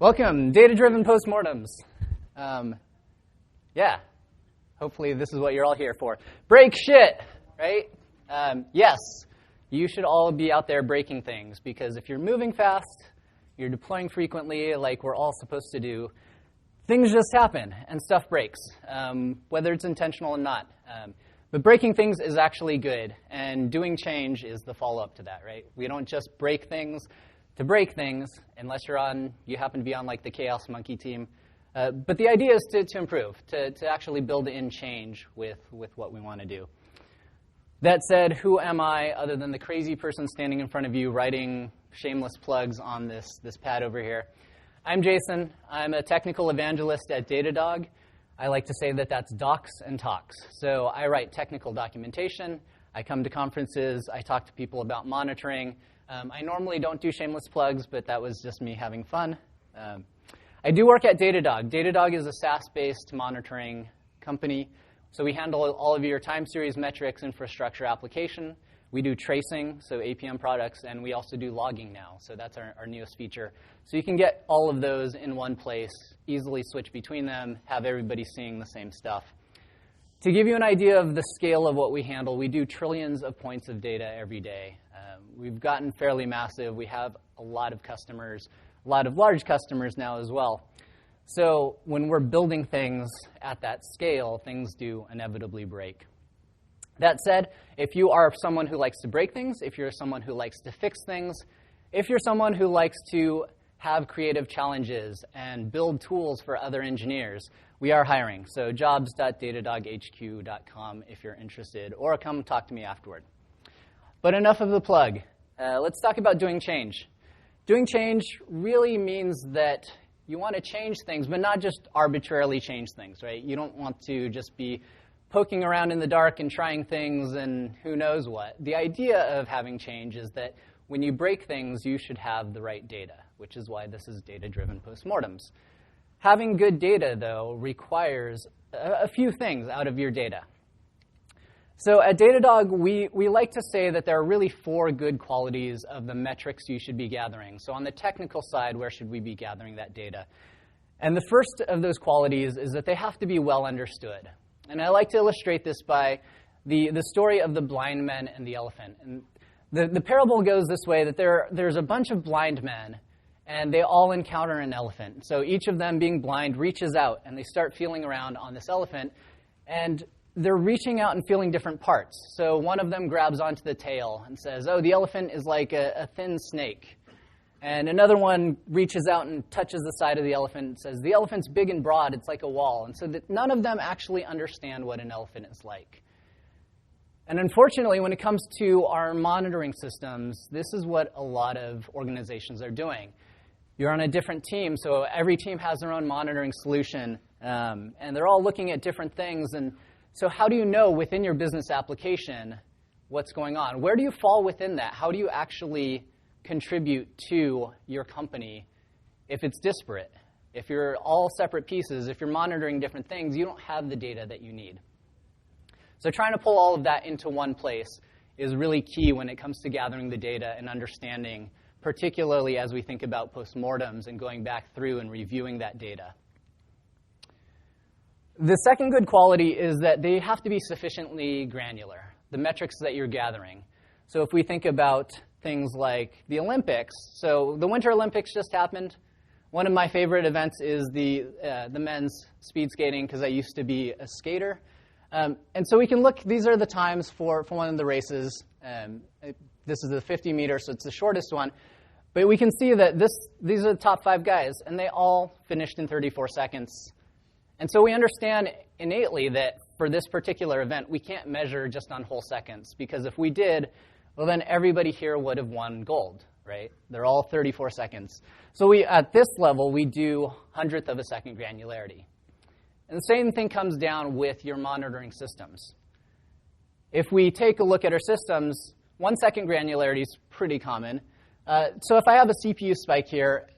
Welcome, data-driven postmortems. Yeah, hopefully this is what you're all here for. Break shit, right? Yes, you should all be out there breaking things, because if you're moving fast, you're deploying frequently like we're all supposed to do, things just happen and stuff breaks, whether it's intentional or not. But breaking things is actually good, and doing change is the follow-up to that, right? We don't just break things to break things, unless you happen to be on like the Chaos Monkey team. But the idea is to improve, to actually build in change with what we want to do. That said, who am I other than the crazy person standing in front of you writing shameless plugs on this pad over here? I'm Jason. I'm a technical evangelist at Datadog. I like to say that that's docs and talks. So I write technical documentation. I come to conferences. I talk to people about monitoring. I normally don't do shameless plugs, but that was just me having fun. I do work at Datadog. Datadog is a SaaS-based monitoring company. So we handle all of your time series metrics, infrastructure application. We do tracing, so APM products, and we also do logging now. So that's our newest feature. So you can get all of those in one place, easily switch between them, have everybody seeing the same stuff. To give you an idea of the scale of what we handle, we do trillions of points of data every day. We've gotten fairly massive. We have a lot of customers, a lot of large customers now as well. So when we're building things at that scale, things do inevitably break. That said, if you are someone who likes to break things, if you're someone who likes to fix things, if you're someone who likes to have creative challenges and build tools for other engineers, we are hiring. So jobs.datadoghq.com if you're interested, or come talk to me afterward. But enough of the plug. Let's talk about doing change. Doing change really means that you want to change things, but not just arbitrarily change things, right? You don't want to just be poking around in the dark and trying things and who knows what. The idea of having change is that when you break things, you should have the right data, which is why this is data-driven postmortems. Having good data, though, requires a few things out of your data. So at Datadog, we like to say that there are really 4 good qualities of the metrics you should be gathering. So on the technical side, where should we be gathering that data? And the first of those qualities is that they have to be well understood. And I like to illustrate this by the story of the blind men and the elephant. And the parable goes this way, that there's a bunch of blind men, and they all encounter an elephant. So each of them, being blind, reaches out, and they start feeling around on this elephant. And they're reaching out and feeling different parts. So one of them grabs onto the tail and says, oh, the elephant is like a thin snake. And another one reaches out and touches the side of the elephant and says, the elephant's big and broad, it's like a wall. And so that none of them actually understand what an elephant is like. And unfortunately, when it comes to our monitoring systems, this is what a lot of organizations are doing. You're on a different team, so every team has their own monitoring solution, and they're all looking at different things. And so how do you know within your business application what's going on? Where do you fall within that? How do you actually contribute to your company if it's disparate? If you're all separate pieces, if you're monitoring different things, you don't have the data that you need. So trying to pull all of that into one place is really key when it comes to gathering the data and understanding, particularly as we think about postmortems and going back through and reviewing that data. The second good quality is that they have to be sufficiently granular, the metrics that you're gathering. So if we think about things like the Olympics, so the Winter Olympics just happened. One of my favorite events is the men's speed skating, because I used to be a skater. And so we can look, these are the times for one of the races. This is the 50 meter, so it's the shortest one. But we can see that these are the top 5 guys, and they all finished in 34 seconds. And so we understand innately that for this particular event, we can't measure just on whole seconds, because if we did, well, then everybody here would have won gold, right? They're all 34 seconds. So at this level, we do 100th of a second granularity. And the same thing comes down with your monitoring systems. If we take a look at our systems, 1 second granularity is pretty common. So if I have a CPU spike here,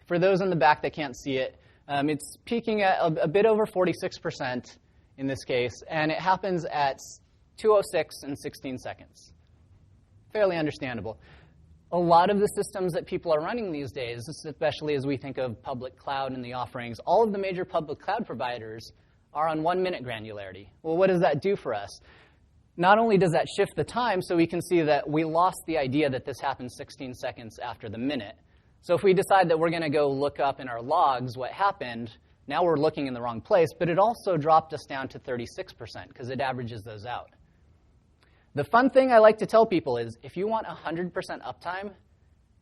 for those in the back that can't see it, it's peaking at a bit over 46% in this case, and it happens at 2:06 and 16 seconds. Fairly understandable. a lot of the systems that people are running these days, especially as we think of public cloud and the offerings, all of the major public cloud providers are on 1-minute granularity. Well, what does that do for us? Not only does that shift the time, so we can see that we lost the idea that this happened 16 seconds after the minute. So if we decide that we're going to go look up in our logs what happened, now we're looking in the wrong place, but it also dropped us down to 36% because it averages those out. The fun thing I like to tell people is if you want 100% uptime,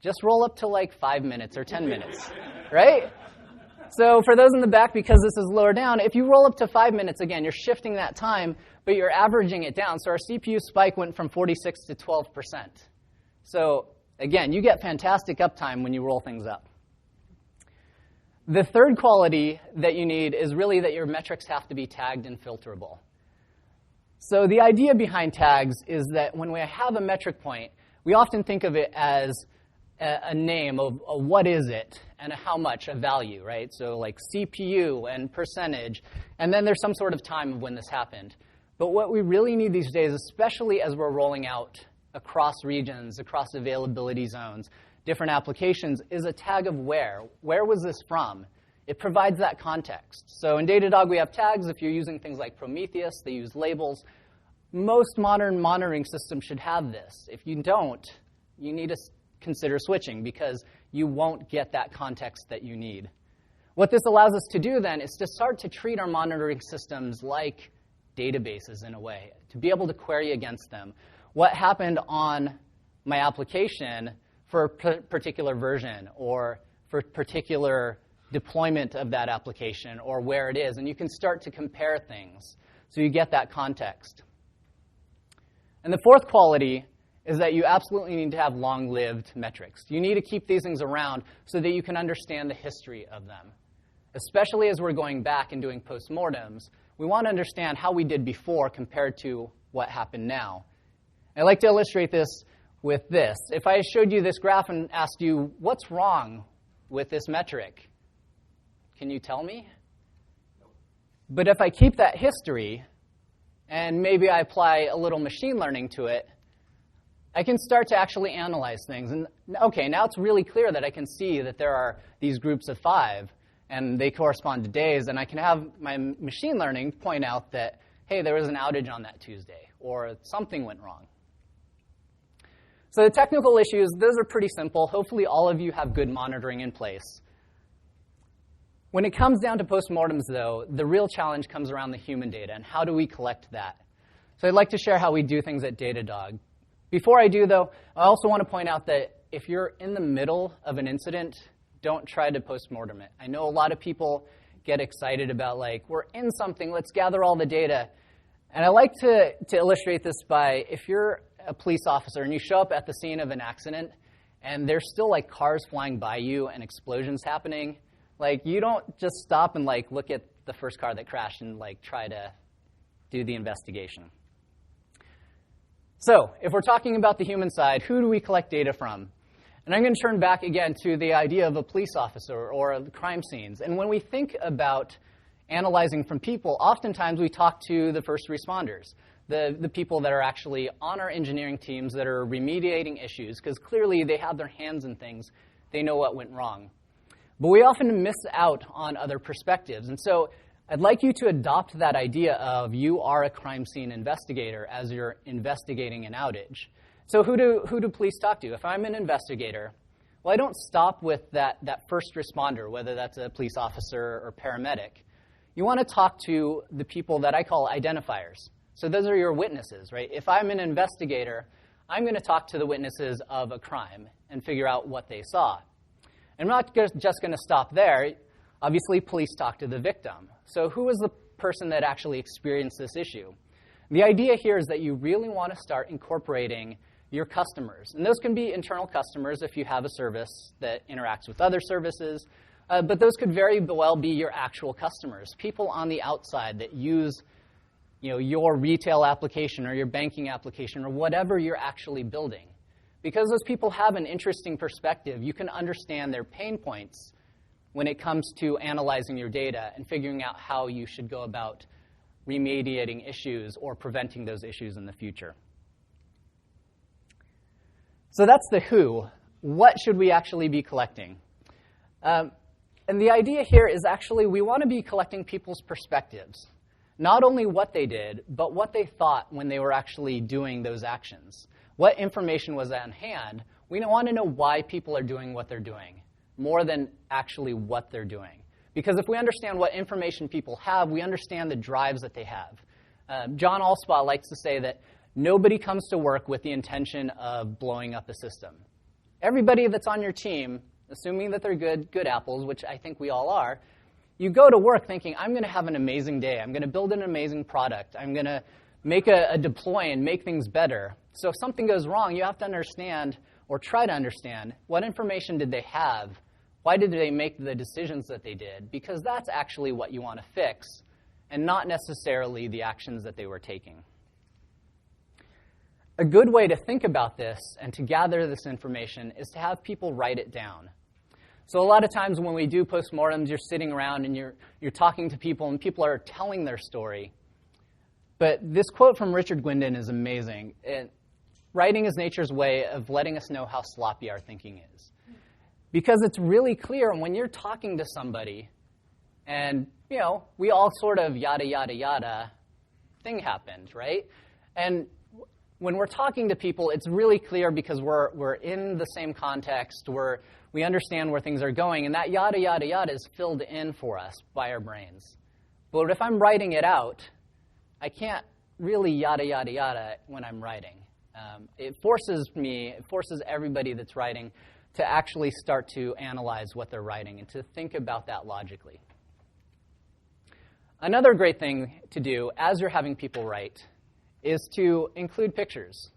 just roll up to like 5 minutes or 10 minutes, right? So for those in the back, because this is lower down, if you roll up to 5 minutes, again, you're shifting that time, but you're averaging it down. So our CPU spike went from 46 to 12%. So again, you get fantastic uptime when you roll things up. The third quality that you need is really that your metrics have to be tagged and filterable. So the idea behind tags is that when we have a metric point, we often think of it as a name of a what is it and a how much, a value, right? So like CPU and percentage, and then there's some sort of time of when this happened. But what we really need these days, especially as we're rolling out across regions, across availability zones, different applications, is a tag of where. Where was this from? It provides that context. So in Datadog, we have tags. If you're using things like Prometheus, they use labels. Most modern monitoring systems should have this. If you don't, you need to consider switching because you won't get that context that you need. What this allows us to do then is to start to treat our monitoring systems like databases in a way, to be able to query against them. What happened on my application for a particular version or for particular deployment of that application or where it is, and you can start to compare things so you get that context. And the fourth quality is that you absolutely need to have long-lived metrics. You need to keep these things around so that you can understand the history of them. Especially as we're going back and doing postmortems, we want to understand how we did before compared to what happened now. I like to illustrate this with this. If I showed you this graph and asked you, what's wrong with this metric? Can you tell me? But if I keep that history, and maybe I apply a little machine learning to it, I can start to actually analyze things. And OK, now it's really clear that I can see that there are these groups of 5, and they correspond to days. And I can have my machine learning point out that, hey, there was an outage on that Tuesday, or something went wrong. So the technical issues, those are pretty simple. Hopefully all of you have good monitoring in place. When it comes down to postmortems, though, the real challenge comes around the human data, and how do we collect that? So I'd like to share how we do things at Datadog. Before I do, though, I also want to point out that if you're in the middle of an incident, don't try to postmortem it. I know a lot of people get excited about, like, we're in something, let's gather all the data. And I like to illustrate this by, if you're a police officer and you show up at the scene of an accident and there's still like cars flying by you and explosions happening, like you don't just stop and like look at the first car that crashed and like try to do the investigation. So if we're talking about the human side, who do we collect data from? And I'm going to turn back again to the idea of a police officer or crime scenes. And when we think about analyzing from people, oftentimes we talk to the first responders, the people that are actually on our engineering teams that are remediating issues, because clearly they have their hands in things. They know what went wrong. But we often miss out on other perspectives. And so I'd like you to adopt that idea of you are a crime scene investigator as you're investigating an outage. So who do police talk to? If I'm an investigator, well, I don't stop with that first responder, whether that's a police officer or paramedic. You want to talk to the people that I call identifiers. So those are your witnesses, right? If I'm an investigator, I'm going to talk to the witnesses of a crime and figure out what they saw. I'm not just going to stop there. Obviously, police talk to the victim. So who was the person that actually experienced this issue? The idea here is that you really want to start incorporating your customers. And those can be internal customers if you have a service that interacts with other services. But those could very well be your actual customers, people on the outside that use your retail application or your banking application or whatever you're actually building. Because those people have an interesting perspective, you can understand their pain points when it comes to analyzing your data and figuring out how you should go about remediating issues or preventing those issues in the future. So that's the who. What should we actually be collecting? And the idea here is actually we want to be collecting people's perspectives. Not only what they did, but what they thought when they were actually doing those actions. What information was on hand? We want to know why people are doing what they're doing, more than actually what they're doing. Because if we understand what information people have, we understand the drives that they have. John Allspaw likes to say that nobody comes to work with the intention of blowing up a system. Everybody that's on your team, assuming that they're good apples, which I think we all are, you go to work thinking, I'm going to have an amazing day. I'm going to build an amazing product. I'm going to make a deploy and make things better. So if something goes wrong, you have to understand, or try to understand, what information did they have? Why did they make the decisions that they did? Because that's actually what you want to fix, and not necessarily the actions that they were taking. A good way to think about this and to gather this information is to have people write it down. So a lot of times when we do postmortems, you're sitting around and you're talking to people, and people are telling their story. But this quote from Richard Gwindon is amazing. Writing is nature's way of letting us know how sloppy our thinking is. Because it's really clear when you're talking to somebody, and we all sort of yada, yada, yada, thing happened, right? And when we're talking to people, it's really clear because we're in the same context, we understand where things are going, and that yada, yada, yada is filled in for us by our brains. But if I'm writing it out, I can't really yada, yada, yada when I'm writing. It forces everybody that's writing to actually start to analyze what they're writing and to think about that logically. Another great thing to do as you're having people write is to include pictures.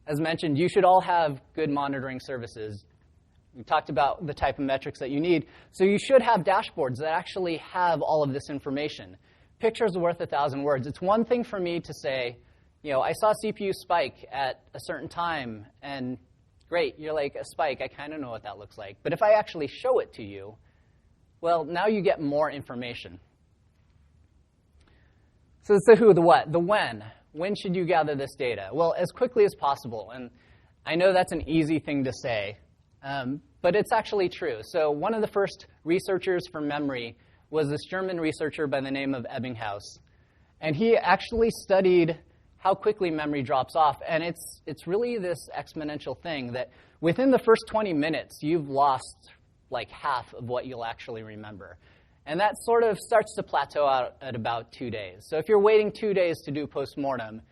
As mentioned, you should all have good monitoring services. We talked about the type of metrics that you need. So you should have dashboards that actually have all of this information. Pictures are worth 1,000 words. It's one thing for me to say, I saw CPU spike at a certain time, and great, you're like, a spike, I kind of know what that looks like. But if I actually show it to you, well, now you get more information. So it's the who, the what, the when. When should you gather this data? Well, as quickly as possible. And I know that's an easy thing to say, but it's actually true. So one of the first researchers for memory was this German researcher by the name of Ebbinghaus. And he actually studied how quickly memory drops off. And it's really this exponential thing that within the first 20 minutes, you've lost like half of what you'll actually remember. And that sort of starts to plateau out at about 2 days. So if you're waiting 2 days to do postmortem,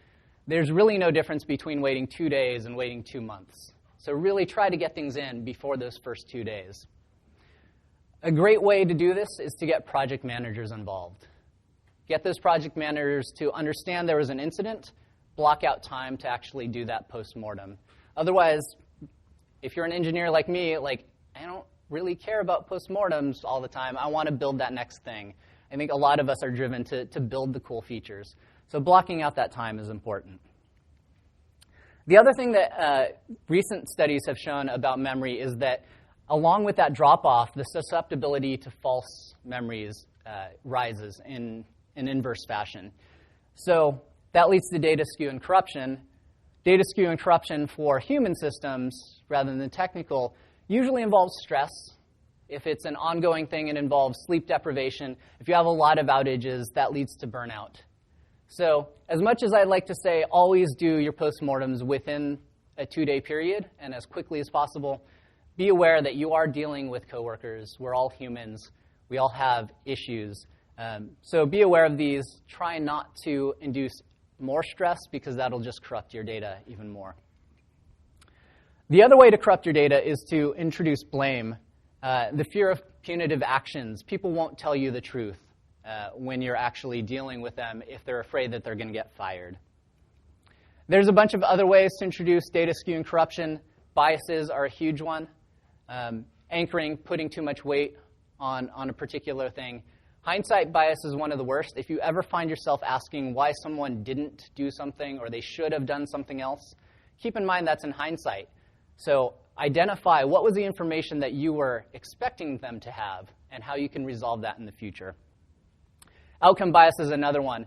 there's really no difference between waiting 2 days and waiting 2 months. So really try to get things in before those first 2 days. A great way to do this is to get project managers involved. Get those project managers to understand there was an incident, block out time to actually do that postmortem. Otherwise, if you're an engineer like me, I don't really care about postmortems all the time. I want to build that next thing. I think a lot of us are driven to build the cool features. So blocking out that time is important. The other thing that recent studies have shown about memory is that along with that drop-off, the susceptibility to false memories rises in an inverse fashion. So that leads to data skew and corruption. Data skew and corruption for human systems, rather than technical, usually involves stress. If it's an ongoing thing, it involves sleep deprivation. If you have a lot of outages, that leads to burnout. So as much as I'd like to say always do your postmortems within a 2-day period and as quickly as possible, be aware that you are dealing with coworkers. We're all humans. We all have issues. So be aware of these. Try not to induce more stress because that'll just corrupt your data even more. The other way to corrupt your data is to introduce blame. The fear of punitive actions. People won't tell you the truth when you're actually dealing with them if they're afraid that they're going to get fired. There's a bunch of other ways to introduce data skew and corruption. Biases are a huge one. Anchoring, putting too much weight on a particular thing. Hindsight bias is one of the worst. If you ever find yourself asking why someone didn't do something or they should have done something else, keep in mind that's in hindsight. So identify what was the information that you were expecting them to have and how you can resolve that in the future. Outcome bias is another one.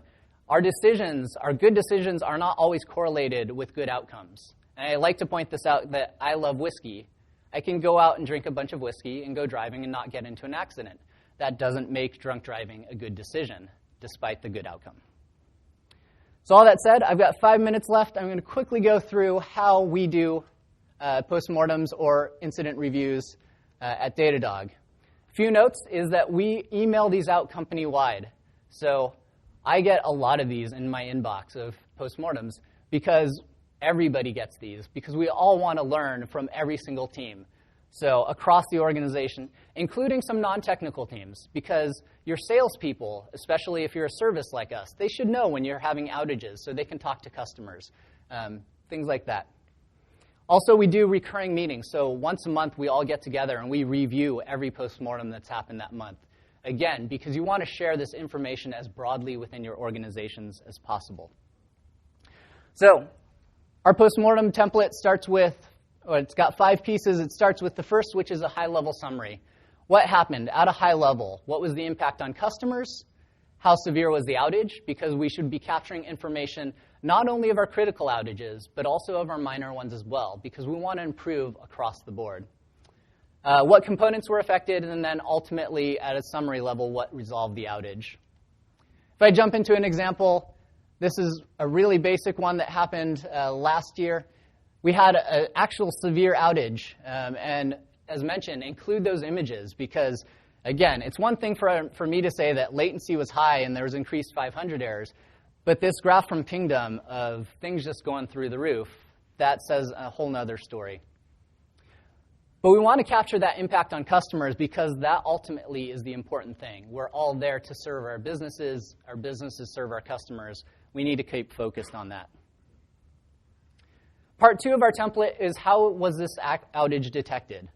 Our good decisions are not always correlated with good outcomes. And I like to point this out that I love whiskey. I can go out and drink a bunch of whiskey and go driving and not get into an accident. That doesn't make drunk driving a good decision, despite the good outcome. So all that said, I've got 5 minutes left. I'm going to quickly go through how we do postmortems or incident reviews at Datadog. A few notes is that we email these out company-wide. So I get a lot of these in my inbox of postmortems because everybody gets these, because we all want to learn from every single team. So across the organization, including some non-technical teams, because your salespeople, especially if you're a service like us, they should know when you're having outages so they can talk to customers, things like that. Also, we do recurring meetings. So once a month, we all get together and we review every postmortem that's happened that month. Again, because you want to share this information as broadly within your organizations as possible. So our postmortem template starts with, it's got 5 pieces. It starts with the first, which is a high-level summary. What happened at a high level? What was the impact on customers? How severe was the outage? Because we should be capturing information not only of our critical outages, but also of our minor ones as well, because we want to improve across the board. What components were affected, and then ultimately, at a summary level, what resolved the outage. If I jump into an example, this is a really basic one that happened last year. We had an actual severe outage, and as mentioned, include those images because, again, it's one thing for me to say that latency was high and there was increased 500 errors, but this graph from Pingdom of things just going through the roof, that says a whole nother story. But we want to capture that impact on customers because that ultimately is the important thing. We're all there to serve our businesses serve our customers. We need to keep focused on that. Part 2 of our template is how was this outage detected?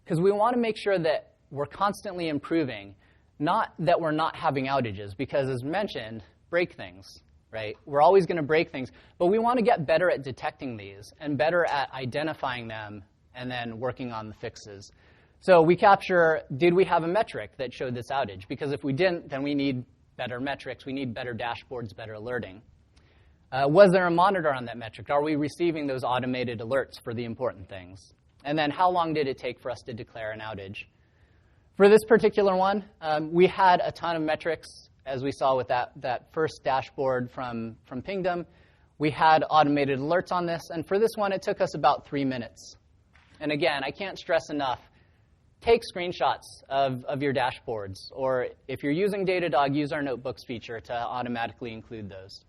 Because we want to make sure that we're constantly improving, not that we're not having outages, because as mentioned, break things, right? We're always going to break things, but we want to get better at detecting these and better at identifying them and then working on the fixes. So we capture, did we have a metric that showed this outage? Because if we didn't, then we need better metrics. We need better dashboards, better alerting. Was there a monitor on that metric? Are we receiving those automated alerts for the important things? And then how long did it take for us to declare an outage? For this particular one, we had a ton of metrics, as we saw with that first dashboard from Pingdom. We had automated alerts on this, and for this one, it took us about 3 minutes. And again, I can't stress enough, take screenshots of your dashboards, or if you're using Datadog, use our notebooks feature to automatically include those.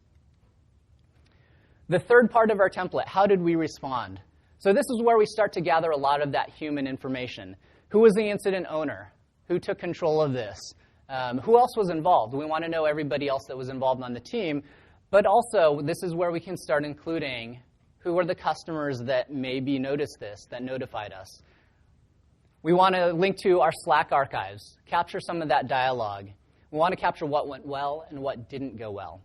The third part of our template, how did we respond? So this is where we start to gather a lot of that human information. Who was the incident owner? Who took control of this? Who else was involved? We want to know everybody else that was involved on the team, but also this is where we can start including who are the customers that maybe noticed this, that notified us. We want to link to our Slack archives, capture some of that dialogue. We want to capture what went well and what didn't go well.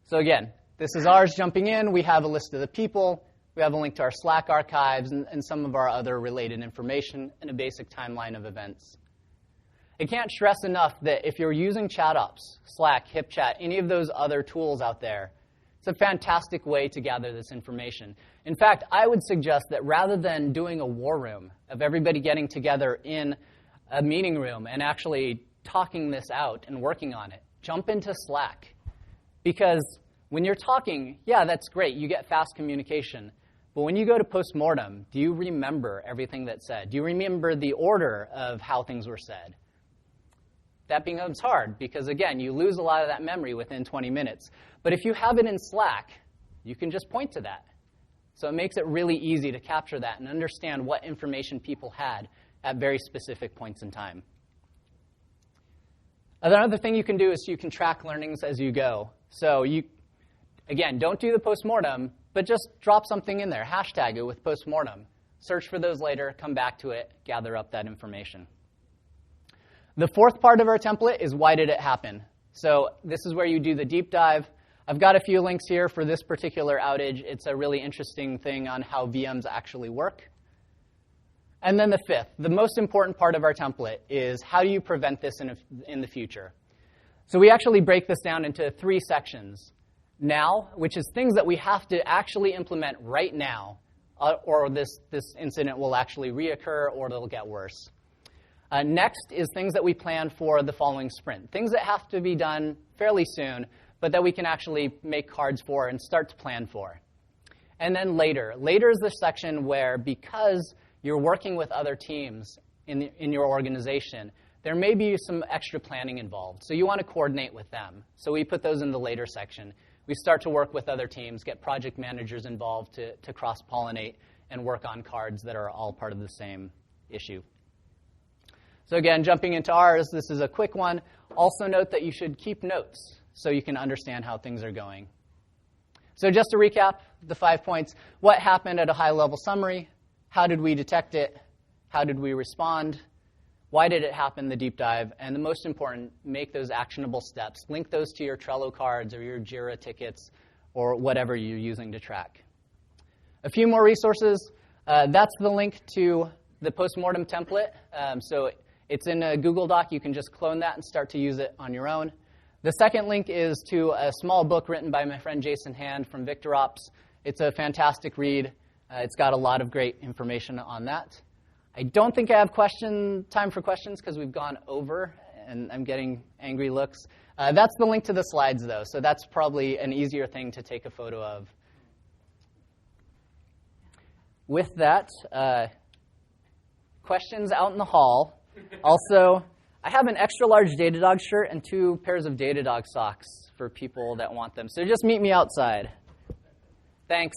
So again, this is ours jumping in. We have a list of the people. We have a link to our Slack archives and some of our other related information and a basic timeline of events. I can't stress enough that if you're using ChatOps, Slack, HipChat, any of those other tools out there, it's a fantastic way to gather this information. In fact, I would suggest that rather than doing a war room of everybody getting together in a meeting room and actually talking this out and working on it, jump into Slack. Because when you're talking, yeah, that's great. You get fast communication. But when you go to postmortem, do you remember everything that's said? Do you remember the order of how things were said? That becomes hard because, again, you lose a lot of that memory within 20 minutes. But if you have it in Slack, you can just point to that. So it makes it really easy to capture that and understand what information people had at very specific points in time. Another thing you can do is you can track learnings as you go. So you, again, don't do the postmortem, but just drop something in there. Hashtag it with postmortem. Search for those later, come back to it, gather up that information. The fourth part of our template is why did it happen? So this is where you do the deep dive. I've got a few links here for this particular outage. It's a really interesting thing on how VMs actually work. And then the fifth, the most important part of our template is how do you prevent this in the future? So we actually break this down into 3 sections. now, which is things that we have to actually implement right now, or this incident will actually reoccur or it'll get worse. Next is things that we plan for the following sprint, things that have to be done fairly soon, but that we can actually make cards for and start to plan for. And then later. Later is the section where, because you're working with other teams in your organization, there may be some extra planning involved. So you want to coordinate with them. So we put those in the later section. We start to work with other teams, get project managers involved to cross-pollinate and work on cards that are all part of the same issue. So again, jumping into ours, this is a quick one. Also note that you should keep notes so you can understand how things are going. So just to recap the 5 points, what happened at a high-level summary? How did we detect it? How did we respond? Why did it happen, the deep dive? And the most important, make those actionable steps. Link those to your Trello cards or your Jira tickets or whatever you're using to track. A few more resources. That's the link to the Postmortem Template. So it's in a Google Doc. You can just clone that and start to use it on your own. The second link is to a small book written by my friend Jason Hand from VictorOps. It's a fantastic read. It's got a lot of great information on that. I don't think I have time for questions because we've gone over, and I'm getting angry looks. That's the link to the slides, though, so that's probably an easier thing to take a photo of. With that, questions out in the hall. Also, I have an extra large Datadog shirt and 2 pairs of Datadog socks for people that want them. So just meet me outside. Thanks.